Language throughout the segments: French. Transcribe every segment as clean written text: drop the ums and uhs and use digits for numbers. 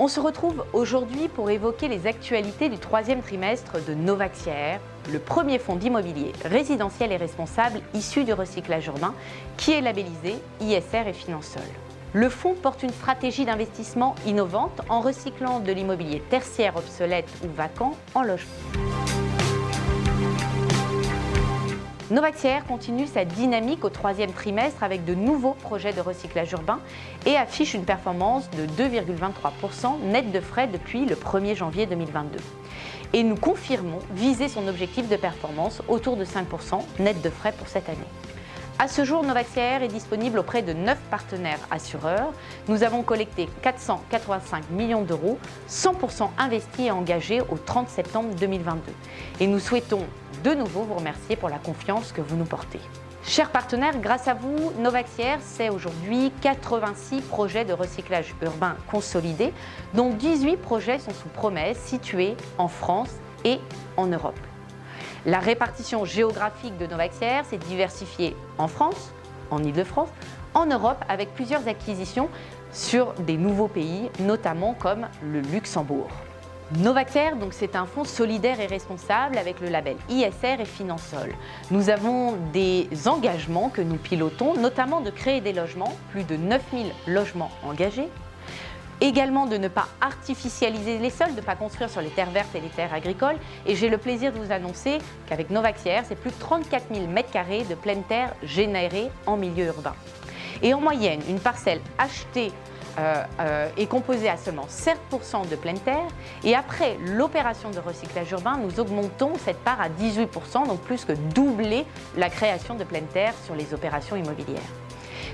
On se retrouve aujourd'hui pour évoquer les actualités du troisième trimestre de Novaxiare, le premier fonds d'immobilier résidentiel et responsable issu du recyclage urbain qui est labellisé ISR et Finansol. Le fonds porte une stratégie d'investissement innovante en recyclant de l'immobilier tertiaire obsolète ou vacant en logement. Novaxiare continue sa dynamique au troisième trimestre avec de nouveaux projets de recyclage urbain et affiche une performance de 2,23% net de frais depuis le 1er janvier 2022. Et nous confirmons viser son objectif de performance autour de 5% net de frais pour cette année. À ce jour, Novaxiare est disponible auprès de 9 partenaires assureurs. Nous avons collecté 485 millions d'euros, 100% investis et engagés au 30 septembre 2022. Et nous souhaitons de nouveau vous remercier pour la confiance que vous nous portez. Chers partenaires, grâce à vous, Novaxiare, c'est aujourd'hui 86 projets de recyclage urbain consolidés, dont 18 projets sont sous promesse situés en France et en Europe. La répartition géographique de Novaxiare s'est diversifiée en France, en Île-de-France, en Europe avec plusieurs acquisitions sur des nouveaux pays, notamment comme le Luxembourg. Novaxiare, donc, c'est un fonds solidaire et responsable avec le label ISR et Finansol. Nous avons des engagements que nous pilotons, notamment de créer des logements, plus de 9000 logements engagés. Également de ne pas artificialiser les sols, de ne pas construire sur les terres vertes et les terres agricoles. Et j'ai le plaisir de vous annoncer qu'avec Novaxiare, c'est plus de 34 000 m² de pleine terre générée en milieu urbain. Et en moyenne, une parcelle achetée est composée à seulement 7% de pleine terre. Et après l'opération de recyclage urbain, nous augmentons cette part à 18%, donc plus que doubler la création de pleine terre sur les opérations immobilières.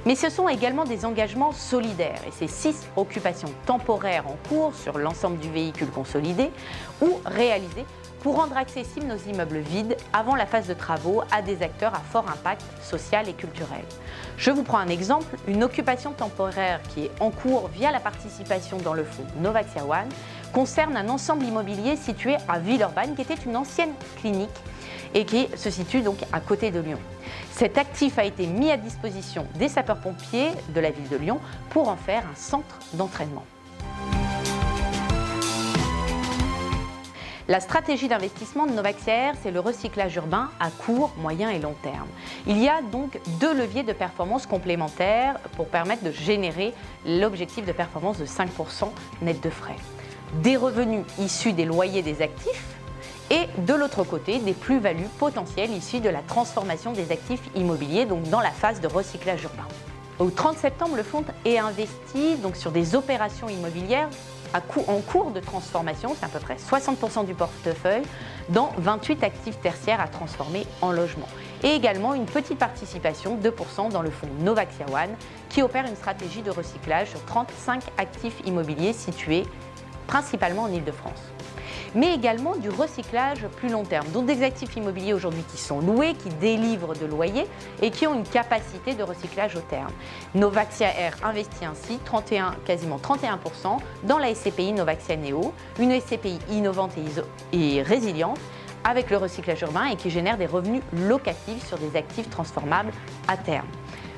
Mais ce sont également des engagements solidaires et c'est 6 occupations temporaires en cours sur l'ensemble du véhicule consolidé ou réalisées pour rendre accessibles nos immeubles vides avant la phase de travaux à des acteurs à fort impact social et culturel. Je vous prends un exemple, une occupation temporaire qui est en cours via la participation dans le fonds Novaxiare One concerne un ensemble immobilier situé à Villeurbanne qui était une ancienne clinique et qui se situe donc à côté de Lyon. Cet actif a été mis à disposition des sapeurs-pompiers de la ville de Lyon pour en faire un centre d'entraînement. La stratégie d'investissement de Novaxiare, c'est le recyclage urbain à court, moyen et long terme. Il y a donc 2 leviers de performance complémentaires pour permettre de générer l'objectif de performance de 5% net de frais. Des revenus issus des loyers des actifs, et de l'autre côté, des plus-values potentielles issues de la transformation des actifs immobiliers, donc dans la phase de recyclage urbain. Au 30 septembre, le fonds est investi donc, sur des opérations immobilières en cours de transformation, c'est à peu près 60% du portefeuille, dans 28 actifs tertiaires à transformer en logement. Et également une petite participation, 2% dans le fonds Novaxiare One, qui opère une stratégie de recyclage sur 35 actifs immobiliers situés principalement en Île-de-France. Mais également du recyclage plus long terme, donc des actifs immobiliers aujourd'hui qui sont loués, qui délivrent de loyers et qui ont une capacité de recyclage au terme. Novaxiare investit ainsi quasiment 31% dans la SCPI Novaxiare Néo, une SCPI innovante et résiliente avec le recyclage urbain et qui génère des revenus locatifs sur des actifs transformables à terme.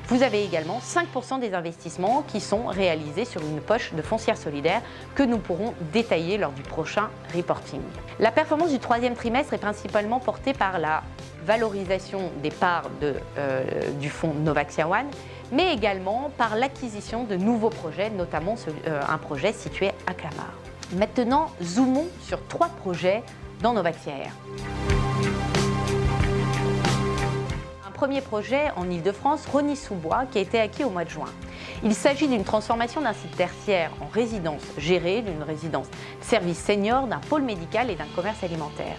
Vous avez également 5% des investissements qui sont réalisés sur une poche de foncière solidaire que nous pourrons détailler lors du prochain reporting. La performance du troisième trimestre est principalement portée par la valorisation des parts du fonds Novaxiare One, mais également par l'acquisition de nouveaux projets, notamment un projet situé à Clamart. Maintenant, zoomons sur 3 projets dans Novaxiare. Premier projet en Île-de-France, Rosny-sous-Bois, qui a été acquis au mois de juin. Il s'agit d'une transformation d'un site tertiaire en résidence gérée, d'une résidence service senior, d'un pôle médical et d'un commerce alimentaire.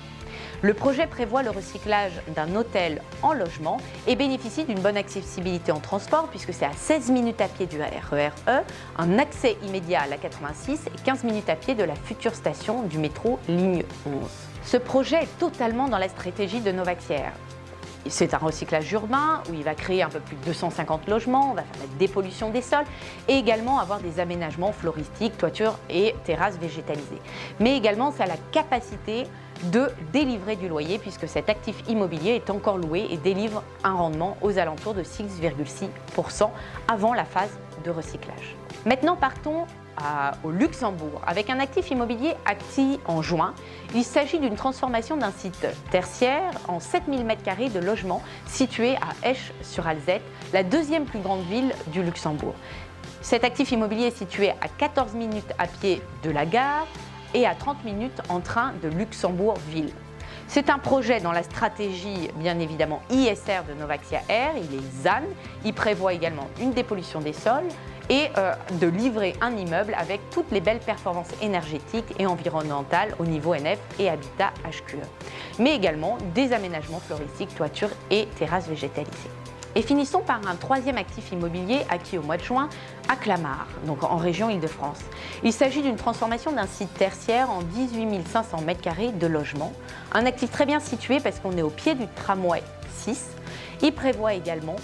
Le projet prévoit le recyclage d'un hôtel en logement et bénéficie d'une bonne accessibilité en transport puisque c'est à 16 minutes à pied du RER E, un accès immédiat à la 86 et 15 minutes à pied de la future station du métro ligne 11. Ce projet est totalement dans la stratégie de Novaxiare. C'est un recyclage urbain où il va créer un peu plus de 250 logements, on va faire la dépollution des sols et également avoir des aménagements floristiques, toitures et terrasses végétalisées. Mais également, ça a la capacité de délivrer du loyer puisque cet actif immobilier est encore loué et délivre un rendement aux alentours de 6,6% avant la phase de recyclage. Maintenant, partons au Luxembourg avec un actif immobilier acquis en juin. Il s'agit d'une transformation d'un site tertiaire en 7000 m² de logement situé à Esch-sur-Alzette, la deuxième plus grande ville du Luxembourg. Cet actif immobilier est situé à 14 minutes à pied de la gare et à 30 minutes en train de Luxembourg-Ville. C'est un projet dans la stratégie, bien évidemment, ISR de Novaxia Air, il est ZAN, il prévoit également une dépollution des sols et de livrer un immeuble avec toutes les belles performances énergétiques et environnementales au niveau NF et Habitat HQE, mais également des aménagements floristiques, toitures et terrasses végétalisées. Et finissons par un troisième actif immobilier acquis au mois de juin à Clamart, donc en région Île-de-France. Il s'agit d'une transformation d'un site tertiaire en 18 500 m² de logement. Un actif très bien situé parce qu'on est au pied du tramway 6. Il prévoit également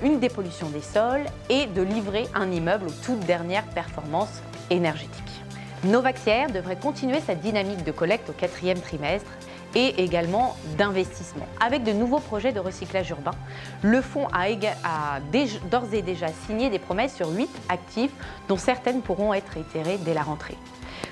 une dépollution des sols et de livrer un immeuble aux toutes dernières performances énergétiques. Novaxia Air devrait continuer sa dynamique de collecte au 4e trimestre et également d'investissement. Avec de nouveaux projets de recyclage urbain, le fonds a d'ores et déjà signé des promesses sur 8 actifs dont certaines pourront être réitérées dès la rentrée.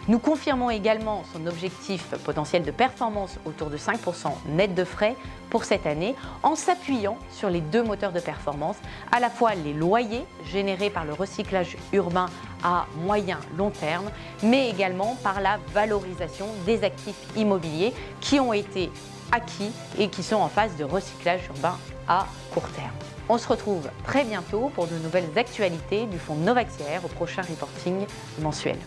Nous confirmons également son objectif potentiel de performance autour de 5% net de frais pour cette année en s'appuyant sur les deux moteurs de performance, à la fois les loyers générés par le recyclage urbain à moyen long terme, mais également par la valorisation des actifs immobiliers qui ont été acquis et qui sont en phase de recyclage urbain à court terme. On se retrouve très bientôt pour de nouvelles actualités du fonds Novaxia Air au prochain reporting mensuel.